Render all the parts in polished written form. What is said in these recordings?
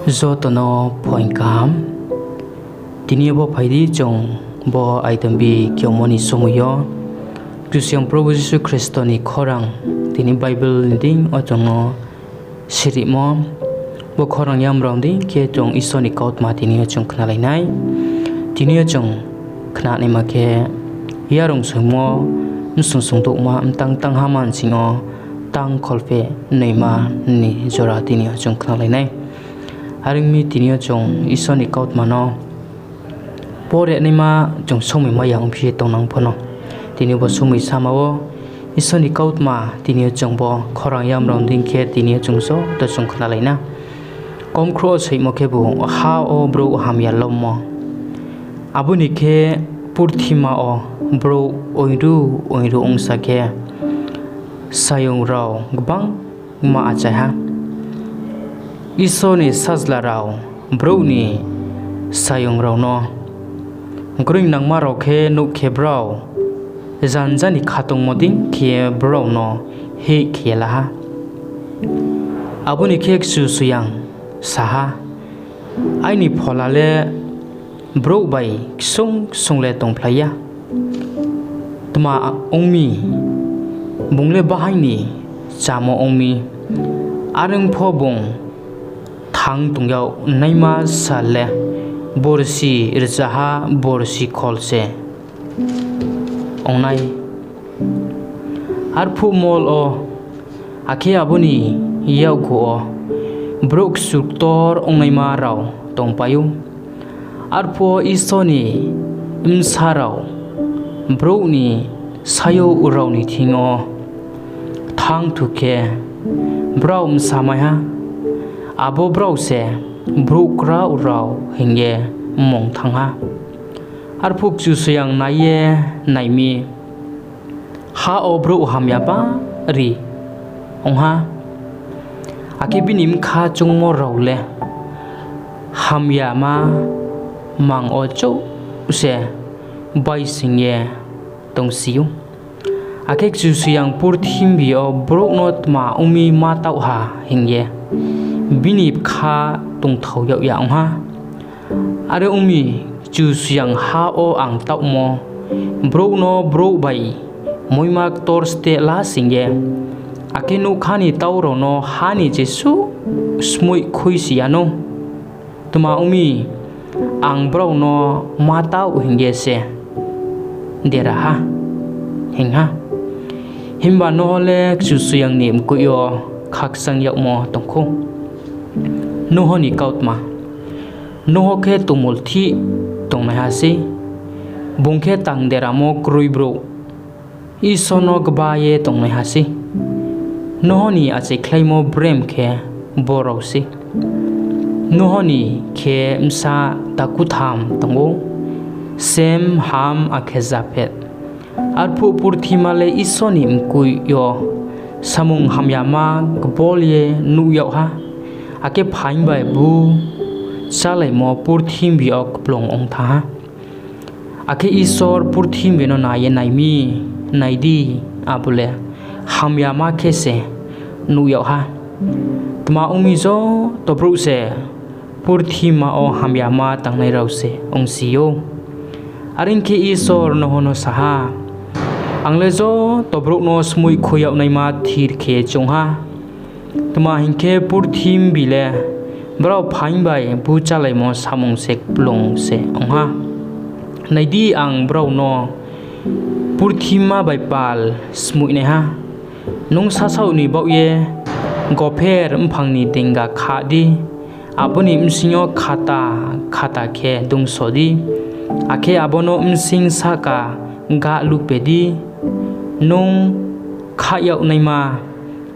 Zotono point kaham tini bo phaidi chong bo item bi kyomoni somuyo Kristian Prabhu Jesu Kristo ni khorang tini Bible ding otongo sirimo bo khorang yam rong ding ke chong isoni kaut ma tini chong khnalai nai tini chong khna ni ma ke Yarung sumo nsung sung tok ma tang tang haman singo tang kholpe neima ni jora tini chong khnalai nai haring mi tini chong isoni kaut mano pore ni ma chong somi ma yang phi tong nang phono tini bo sumi samawo isoni kaut ma tini chong bo khorang yam rong ding ke tini chong so to chong khnalai na kom khro sei mo ke bu ha o bro ham ya lom mo abuni ke purthima o bro oiru ong sa ke sayong rao gbang ma acha ha isoni sajla rao bro ni sayong rao no gring nang ma ro khe nu khe brao zanjani khatung moding khe brao no he khela ha abuni khe su suyang saha aini pholale bro bai sung le tong phlaya tuma ongmi bungle bahai chamo ongmi areng pho bong thang tungyao naima sale borsi irjaha borsi kholse ongnai arphu mol o akhe abuni yau ko brok suktor ongnai rao tongpayu arpho isoni imsarao bro ni sayo urau ni thingo thang thuke braum samaya abo brau se brukra urau hinge mong thanga arphuk chu suyang naye naimi ha o bro hamya ba ri ongha akibinim kha chungmo raule hamya ma mang o chu se bai singye tongsiu akek chu suyang purthimbi o bro not ma umi ma tau ha hinge binip kha tung thau yau yang ha are umi chu suyang ha o ang tau mo bro no bro bai moimak tor ste la singye akenu khani tau ro no hani jesu smui khuisiano tuma umi ang bro no ma tau hinge se dera ha hingha himba no le chu suyang nim ku yo khak sang yau mo tongkho no honi kautma no ho ke tumul thi tong na hasi bungkhe tang dera mo krui bro isono gbaye tong na hasi no honi ache khlaimo brem khe borausi no honi khe msa takutham tango sem ham akhezapet arphu purthimale isoni mkui yo samung hamyama gbolye nu yau ha ake phain bai bu salai mo purthimbi ok plong ong tha ake isor purthimbi no naye naimi naidi abule hamyama khese nu yau ha tma umi zo to bru se purthima o hamyama tangnai rause ongsiyo arinke isor no hono saha angle zo to bru no smui khoyau naima thir khe chongha tuma hinke purthim bile bro phain bai bu chalai mo samung sek plong se ongha naidi ang bro no purthima bai pal smui ne ha nong sa sau ni bau ye gopher mphangni dinga khadi aboni msingo khata khe dung sodi akhe abono msing saka ga lupedi nong khayau naima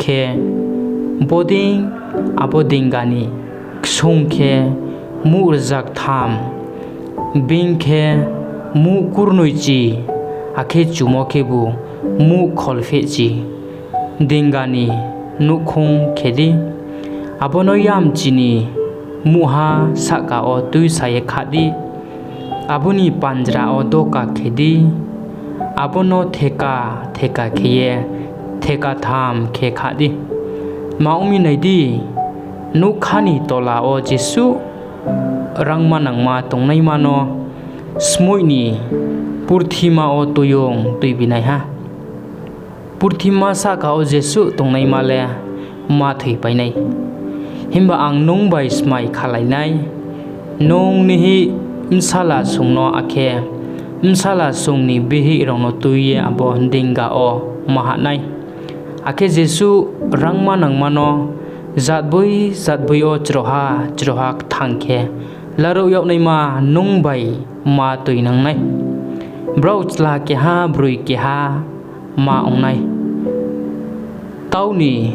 khe boding abodingani ksongkhe mu rjak tham bingkhe mu kurnoichi akhe chumokhe bu mu kholfechi dingani nukhong khedi abono yam chini muha saka o tui saye khadi abuni panjra o doka khedi abono theka kheye theka tham khe khadi maumi naidi nukhani tola o Jesu rangma nangma tongnai mano smoini purthima o tuyong tuibinai ha purthima saka o Jesu tongnai male ma thei painai himba ang nong bai smai khalainai nong nihi msala sungno akhe msala sungni bihi rongno tuye abo dinga o mahanai akhe Jesu rangma nangmano zatbui o chroha thangkhe laro yok nai ma nong bai ma tui nang nai brau chla ke ha brui ke ha ma ong nai tauni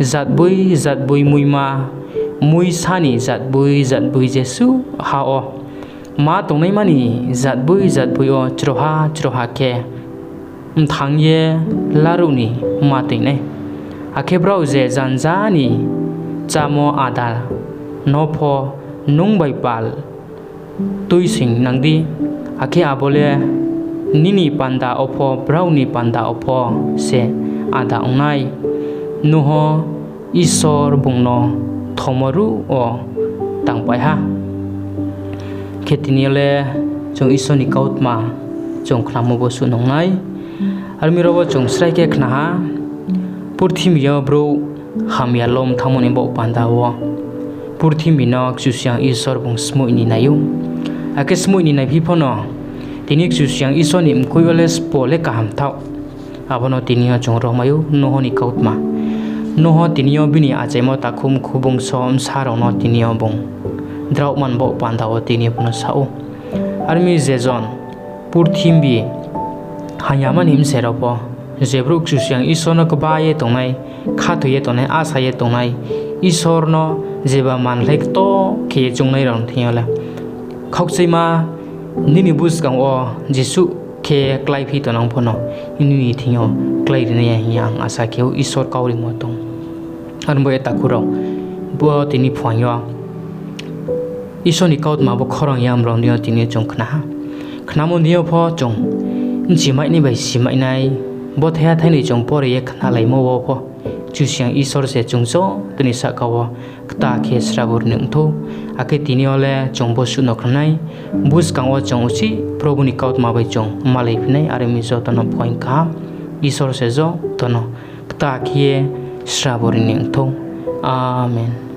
zatbui muima mui sani zatbui Jesu ha o ma tong nai mani zatbui o chroha ke thangye laro ni ma tui nai akhe brau je janjani chamo ada nopho nungbai pal tuising nangdi akhe abole nini panda opho brauni panda opho se ada ongnai nuho isor bungno thomoru o tangpai ha khetiniole jong isoni kautma jong khlamo bosu nongnai armirobo jong sraike khna ha purthimbi bro hamya lom thamoni bo pandawo purthimbi nok chusyang isor bung smuini nayu ake smuini nai phipono tinik chusyang isoni mkuiles pole kaham thau abono tinio chongro mayu nohoni kautma noho tinio bini achemo takhum khubung som sarono tinio bung draukman bo pandawo tinio puno sao armi jejon purthimbi hanyaman him seropo jebruk chusyang isono kbaye tongnai khathuye tongnai asaye tongnai isorno jeba manlek to khe chungnai rong thiola khokseima nini buskang o Jesu khe klai phi tonang phono nini thio klai rine yang asa kheu isor kauri motong arbo eta khuro bo tini phwayo isoni kaut ma bo khorong yam rong dio tini chongkhna khnamo dio pho chong jimai ni bai simai nai bo thaya thaini chong pore ye khna lai mo bo pho chusyang isor se chungso tini sakawo kta khe srabur nungtho ake tini ole chongbo su nokhnai bus kangwa chongsi probuni kaut ma bai chong malai phnai are mi zo tono point ka isor se zo tono kta khe srabur nungtho amen.